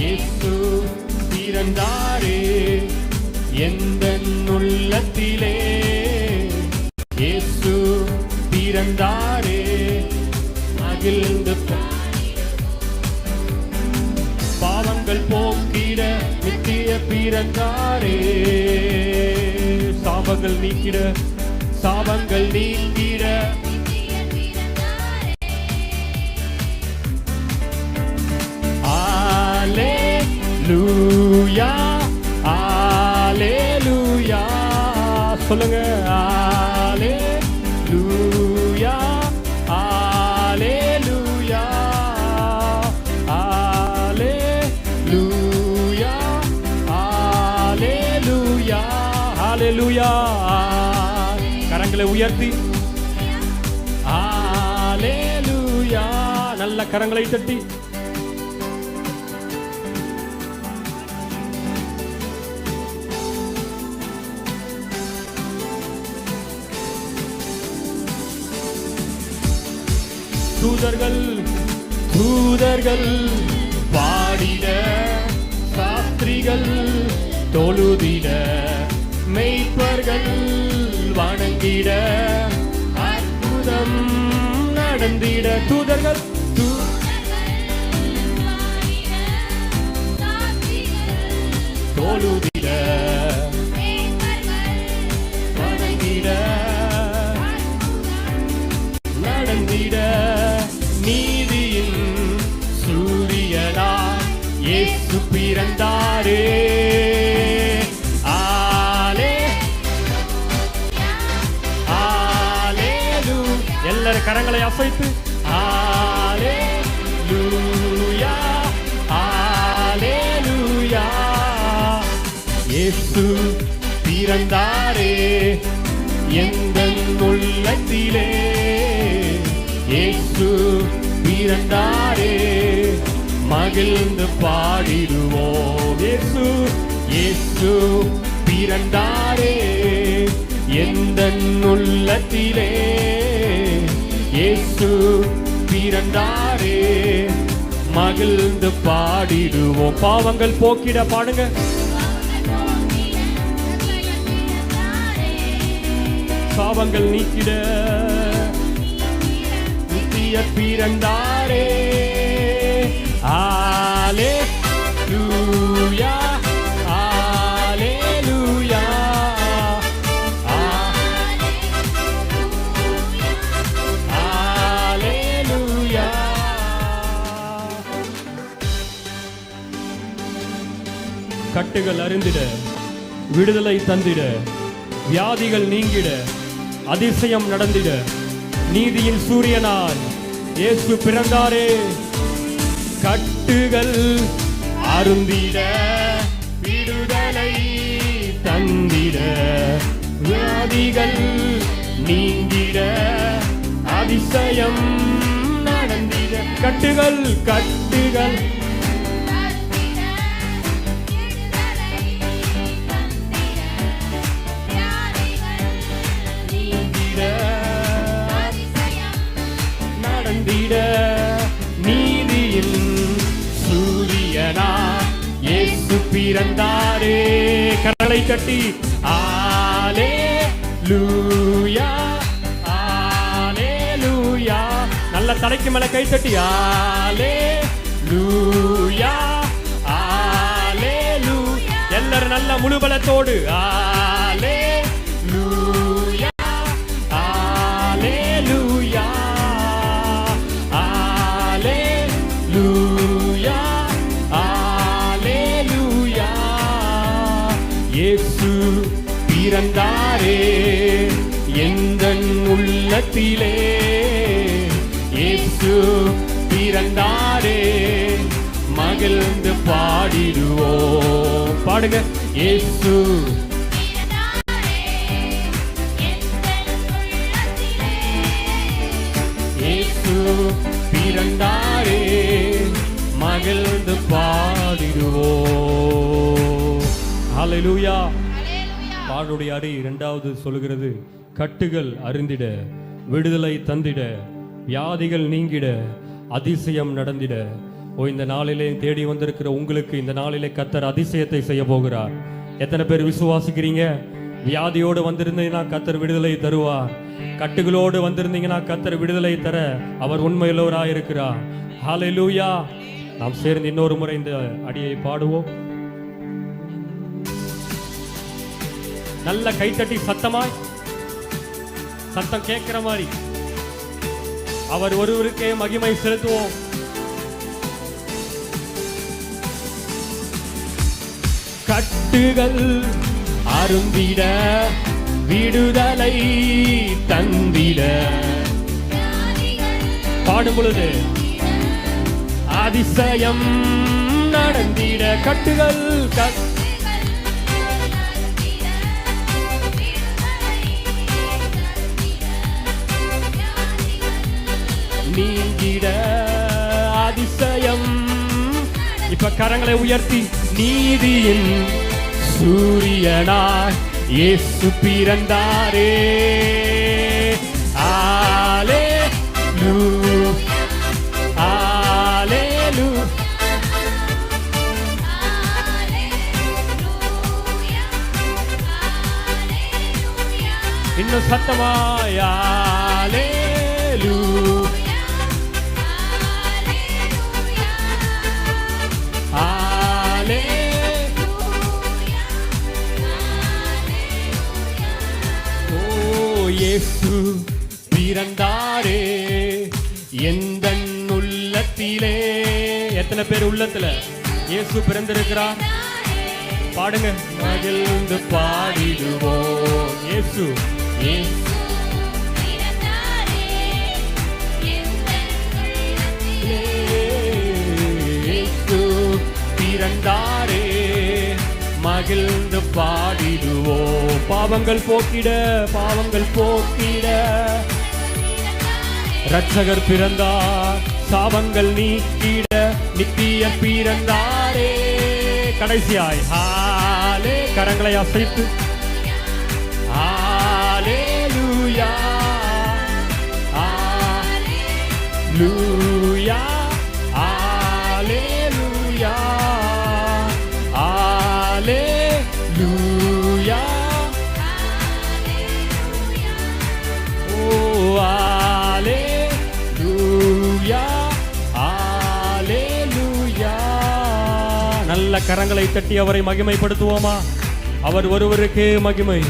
இயேசு பிறந்தாரே எந்தன் உள்ளத்திலே. இயேசு பிறந்தாரே மகிழ்ந்து பாவங்கள் போக்கிட நித்திய பிறந்தாரே. சாபங்கள் நீக்கிட சாபங்கள் நீக்கிட அல்லேலூயா அல்லேலூயா சொல்லுங்க. அல்லேலூயா அல்லேலூயா அல்லேலூயா அல்லேலூயா அல்லேலூயா. கரங்களை உயர்த்தி அல்லேலூயா. நல்ல கரங்களை தட்டி தூதர்கள் பாடிட சாஸ்திரிகள் தொழுதிட மெய்ப்பர்கள் வணங்கிட அற்புதம் நடந்திட. தூதர்கள் தொழுதிட வணங்கிட நடந்திட. நீதியின் சூரியனா இயேசு பிறந்தாரே. எல்லாரும் கரங்களை அசைத்து அல்லேலூயா அல்லேலூயா. இயேசு பிறந்தாரே எந்தன் உள்ளத்திலே. இயேசு பிறந்தாரே மகிழ்ந்து பாடிடுவோம். இயேசு இயேசு பிறந்தாரே எந்தன் உள்ளத்திலே. இயேசு பிறந்தாரே மகிழ்ந்து பாடிடுவோம். பாவங்கள் போக்கிட பாடுங்க. சாபங்கள் நீக்கிட நித்திய பிறந்தாரே. அல்லேலூயா அல்லேலூயா அல்லேலூயா. கட்டுகள் அருந்திட விடுதலை தந்திட வியாதிகள் நீங்கிட அதிசயம் நடந்திட நீதியின் சூரியனார் இயேசு பிறந்தாரே. கட்டுகள் அருந்திட விடுதலை தந்திட வியாதிகள் நீங்கிட அதிசயம் நடந்திட. கட்டுகள் கட்டுகள் நீதியின் சூரியனா இயேசு பிறந்தாரே. கரங்களை தட்டி அல்லேலூயா அல்லேலூயா. நல்ல தலைக்கு மேல கை தட்டி அல்லேலூயா அல்லேலூயா. எல்லாரும் நல்ல முழு பலத்தோடு அல்லேலூயா அல்லேலூயா அல்லேலூயா அல்லேலூயா. இயேசு பிறந்தாரே எந்தன் உள்ளத்திலே. இயேசு பிறந்தாரே மகிழ்ந்து பாடிடுவோம். பாடுங்க. இயேசு இயேசு பிறந்தாரே மகிழ்ந்து பாடிடுவோம். ஹல்லேலூயா. பாடுடைய அடி இரண்டாவது சொல்லுகிறது, கட்டுகள் அருந்திட விடுதலை தந்திட வியாதிகள் நீங்கிட அதிசயம் நடந்திட இந்த நாளிலே தேடி வந்திருக்கிற உங்களுக்கு இந்த நாளிலே கர்த்தர் அதிசயத்தை செய்ய போகிறார். எத்தனை பேர் விசுவாசிக்கிறீங்க? வியாதியோடு வந்திருந்தீங்கன்னா கர்த்தர் விடுதலை தருவார். கட்டுகளோடு வந்திருந்தீங்கன்னா கர்த்தர் விடுதலை தர அவர் உண்மையுள்ளவராய் இருக்கிறார். ஹல்லேலூயா. நாம் சேர்ந்து இன்னொரு முறை இந்த அடியை பாடுவோம். நல்ல கைத்தட்டி சத்தமாய், சத்தம் கேட்கிற மாதிரி அவர் ஒருவருக்கே மகிமை செலுத்துவோம். கட்டுகள் அருந்திட விடுதலை தந்திட பாடும் பொழுது அதிசயம் நடந்திட. கட்டுகள் நீங்கிட அதிசயம். இப்ப கரங்களை உயர்த்தி, நீதியின் சூரியனாய் இயேசு பிறந்தாரே. இன்னும் சத்தமாய் இயேசு பிறந்தாரே எந்தன் உள்ளத்திலே. எத்தனை பேர் உள்ளத்துல இயேசு பிறந்திருக்கிறார்? பாடுங்க. மகிழ்ந்து பாடிடுவோம். இயேசு பிறந்தாரே மகிழ்ந்து பாடிடுவோம். பாவங்கள் போக்கிட இரட்சகர் பிறந்தார். சாபங்கள் நீக்கிட நித்திய பிறந்தாரே. கடைசியாய் ஹாலே, கரங்களை அசைத்து ஹalleluya ஹalleluya ஹalleluya ஹalleluya. ஓ ஹalleluya ஹalleluya. நல்ல கரங்களை தட்டி அவரை மகிமைப்படுத்துவோமா? அவர் ஒருவருக்கே மகிமை.